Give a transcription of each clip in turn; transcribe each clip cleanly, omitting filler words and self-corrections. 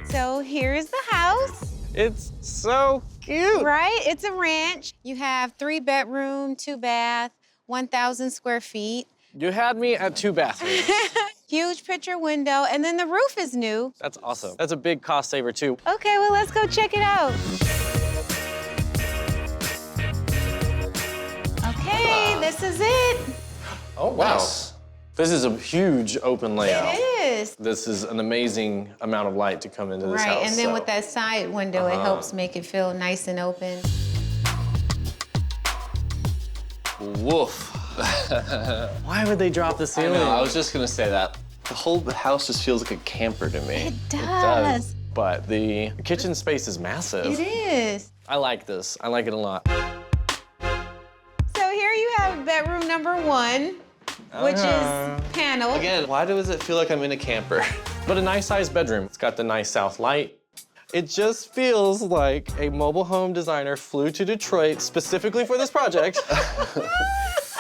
So here's the house. It's so cute. Right? It's a ranch. You have 3-bedroom, 2-bath, 1,000 square feet. You had me at 2 bathrooms. Huge picture window, and then the roof is new. That's awesome. That's a big cost saver, too. Okay, well, let's go check it out. Okay, this is it. Oh, wow. Nice. This is a huge open layout. It is. This is an amazing amount of light to come into this house. Right, and then so. with that side window, it helps make it feel nice and open. Woof. Why would they drop the I ceiling? know, I was just gonna say that. The whole house just feels like a camper to me. It does. But the kitchen space is massive. It is. I like this. I like it a lot. So here you have bedroom number 1, which is panel. Again, why does it feel like I'm in a camper? But a nice sized bedroom. It's got the nice south light. It just feels like a mobile home designer flew to Detroit specifically for this project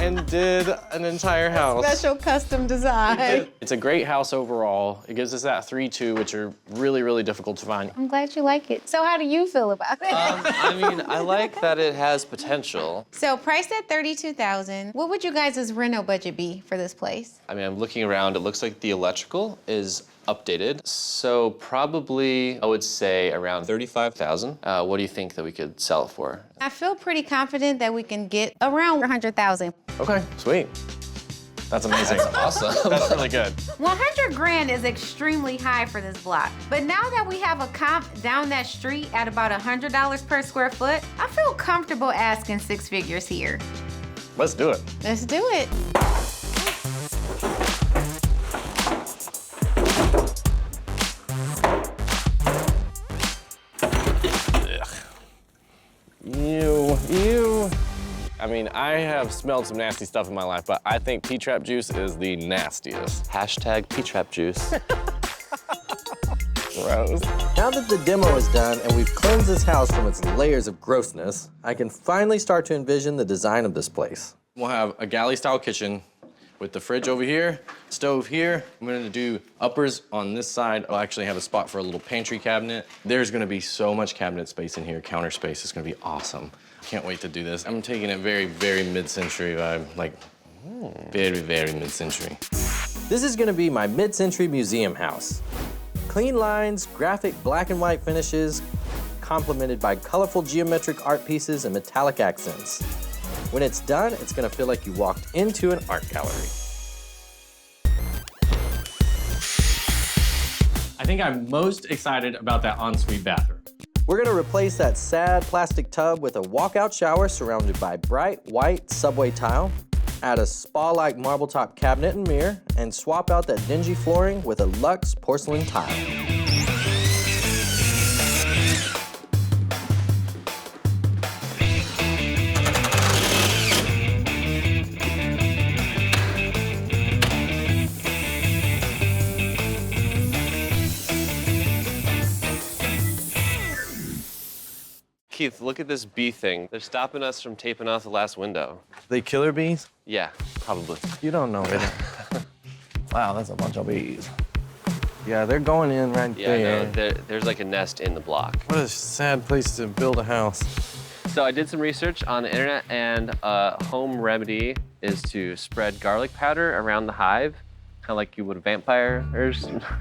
and did an entire house. Special custom design. It's a great house overall. It gives us that 3-2, which are really, really difficult to find. I'm glad you like it. So how do you feel about it? I mean, I like that it has potential. So priced at $32,000, what would you guys' reno budget be for this place? I mean, I'm looking around, it looks like the electrical is updated. So probably, I would say around $35,000. What do you think that we could sell it for? I feel pretty confident that we can get around $100,000. Okay, sweet. That's amazing. That's awesome. That's really good. 100 grand is extremely high for this block. But now that we have a comp down that street at about $100 per square foot, I feel comfortable asking 6 figures here. Let's do it. Let's do it. Ew. I mean, I have smelled some nasty stuff in my life, but I think P-trap juice is the nastiest. Hashtag P-trap juice. Gross. Now that the demo is done and we've cleansed this house from its layers of grossness, I can finally start to envision the design of this place. We'll have a galley-style kitchen with the fridge over here, stove here. I'm gonna do uppers on this side. I'll actually have a spot for a little pantry cabinet. There's gonna be so much cabinet space in here, counter space. It's gonna be awesome. Can't wait to do this. I'm taking it very, very mid-century vibe, like very, very mid-century. This is gonna be my mid-century museum house. Clean lines, graphic black and white finishes, complemented by colorful geometric art pieces and metallic accents. When it's done, it's gonna feel like you walked into an art gallery. I think I'm most excited about that ensuite bathroom. We're gonna replace that sad plastic tub with a walkout shower surrounded by bright white subway tile, add a spa-like marble top cabinet and mirror, and swap out that dingy flooring with a luxe porcelain tile. Keith, look at this bee thing. They're stopping us from taping off the last window. They killer bees? Yeah, probably. You don't know it. Wow, that's a bunch of bees. Yeah, they're going in right Yeah, there. no, there's like a nest in the block. What a sad place to build a house. So I did some research on the internet, and a home remedy is to spread garlic powder around the hive, kind of like you would a vampire or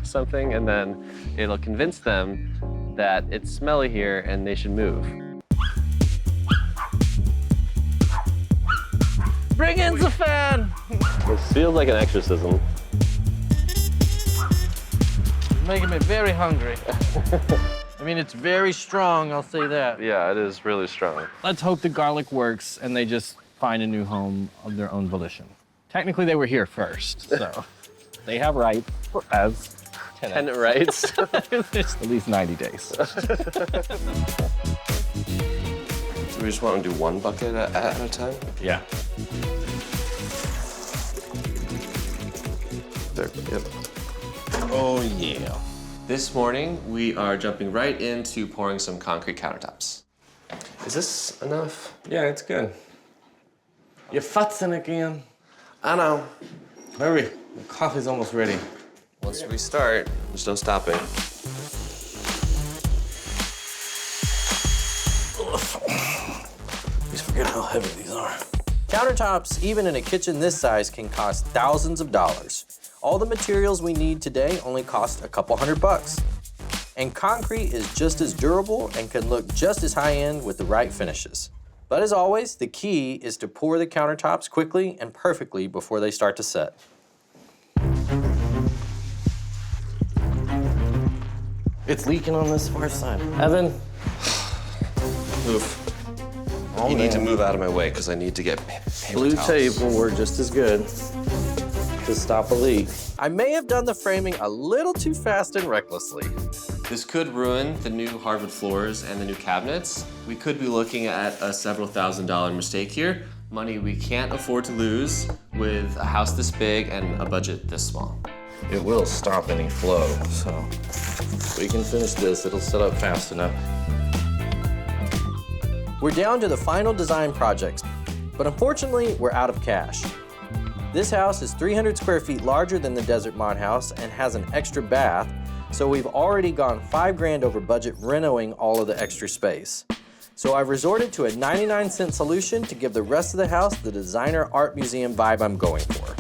something, and then it'll convince them that it's smelly here and they should move. Bring in the fan! This feels like an exorcism. Making me very hungry. I mean, it's very strong, I'll say that. Yeah, it is really strong. Let's hope the garlic works and they just find a new home of their own volition. Technically, they were here first, so they have rights as Tenant rights. at least 90 days. Do we just want to do one bucket at a time? Yeah. There, yep. Oh, yeah. This morning, we are jumping right into pouring some concrete countertops. Is this enough? Yeah, it's good. You're futzing again. I know. Hurry, the coffee's almost ready. Once we start, there's no stopping. forget how heavy these are. Countertops, even in a kitchen this size, can cost thousands of dollars. All the materials we need today only cost a couple $100. And concrete is just as durable and can look just as high-end with the right finishes. But as always, the key is to pour the countertops quickly and perfectly before they start to set. It's leaking on this far side. Evan. Move. Oh, You need to man. move out of my way because I need to get paper Blue towels. tape will work just as good to stop a leak. I may have done the framing a little too fast and recklessly. This could ruin the new hardwood floors and the new cabinets. We could be looking at a several $1,000s mistake here. Money we can't afford to lose with a house this big and a budget this small. It will stop any flow, so we can finish this. It'll set up fast enough. We're down to the final design projects, but unfortunately, we're out of cash. This house is 300 square feet larger than the Desert Mod house and has an extra bath, so we've already gone $5 grand over budget renovating all of the extra space. So I've resorted to a 99-cent solution to give the rest of the house the designer art museum vibe I'm going for.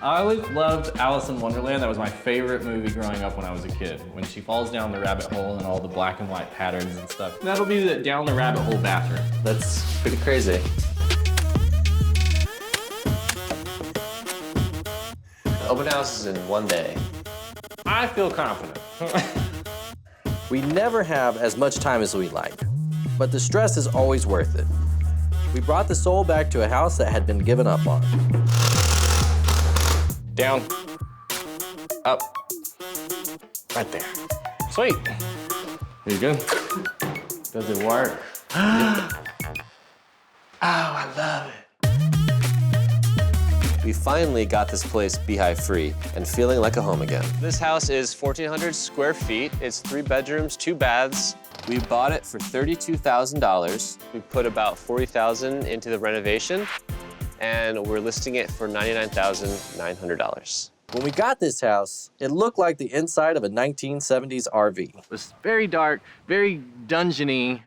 I always loved Alice in Wonderland. That was my favorite movie growing up when I was a kid. When she falls down the rabbit hole and all the black and white patterns and stuff. That'll be the down the rabbit hole bathroom. That's pretty crazy. The open house is in one day. I feel confident. We never have as much time as we'd like, but the stress is always worth it. We brought the soul back to a house that had been given up on. Down. Up. Right there. Sweet. You good? Does it work? Oh, I love it. We finally got this place beehive free and feeling like a home again. This house is 1,400 square feet. It's 3 bedrooms, 2 baths. We bought it for $32,000. We put about $40,000 into the renovation, and we're listing it for $99,900. When we got this house, it looked like the inside of a 1970s RV. It was very dark, very dungeony.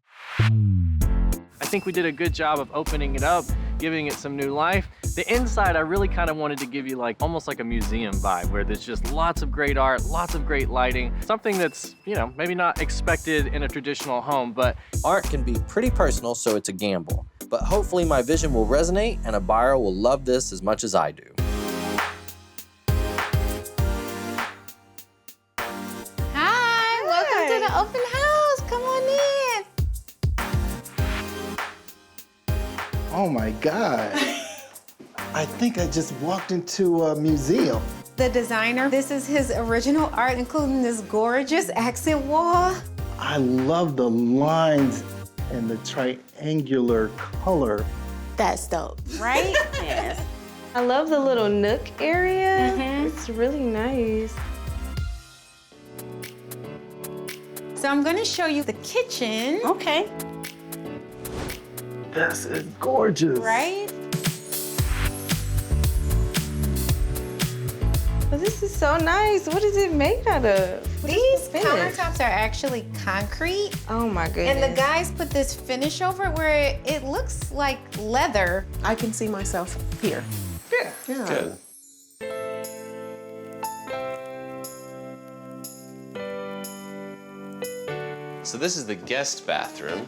I think we did a good job of opening it up, giving it some new life. The inside, I really kind of wanted to give you like almost like a museum vibe where there's just lots of great art, lots of great lighting, something that's, you know, maybe not expected in a traditional home, but Art can be pretty personal, so it's a gamble. But hopefully my vision will resonate and a buyer will love this as much as I do. Hi, welcome to the open house. Come on in. Oh my God. I think I just walked into a museum. The designer, this is his original art, including this gorgeous accent wall. I love the lines and the triangular color. That's dope. Right? Yes. I love the little nook area. It's really nice. So I'm gonna show you the kitchen, Okay. This is gorgeous. right? Well, this is so nice. What is it made out of? What is These the finish? countertops are actually concrete. Oh my goodness. And the guys put this finish over it where it looks like leather. I can see myself here. Good. So this is the guest bathroom.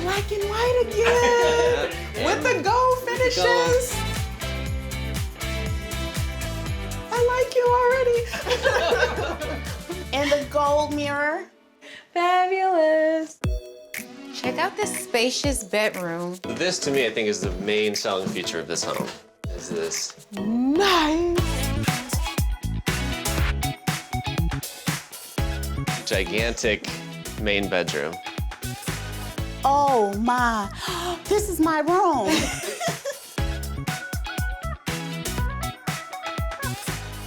Black and white again. With the gold finishes. I like you already. And the gold mirror. Fabulous. Check out this spacious bedroom. This, to me, I think is the main selling feature of this home, is this Nice. gigantic main bedroom. Oh my, this is my room.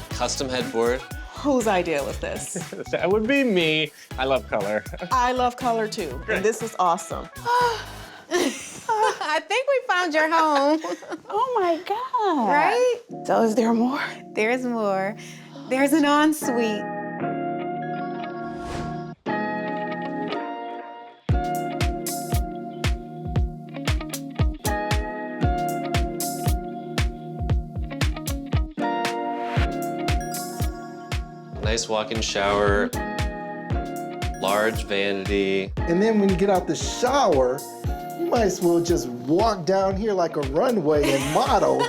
Custom headboard. Whose idea was this? That would be me. I love color. I love color too, and this is awesome. I think we found your home, Oh my God. right? So is there more? There's more. There's an ensuite. Nice walk-in shower, large vanity. And then when you get out the shower, you might as well just walk down here like a runway and model.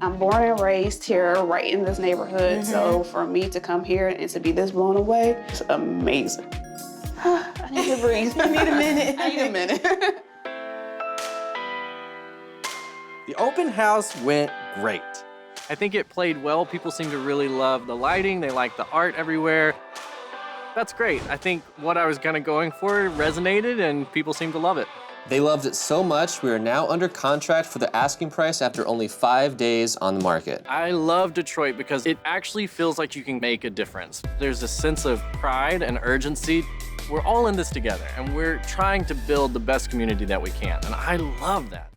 I'm born and raised here, right in this neighborhood. So for me to come here and to be this blown away, it's amazing. I need to breathe. You need a minute. I need a minute. The open house went great. I think it played well. People seem to really love the lighting. They like the art everywhere. That's great. I think what I was kind of going for resonated and people seem to love it. They loved it so much, we are now under contract for the asking price after only 5 days on the market. I love Detroit because it actually feels like you can make a difference. There's a sense of pride and urgency. We're all in this together and we're trying to build the best community that we can, and I love that.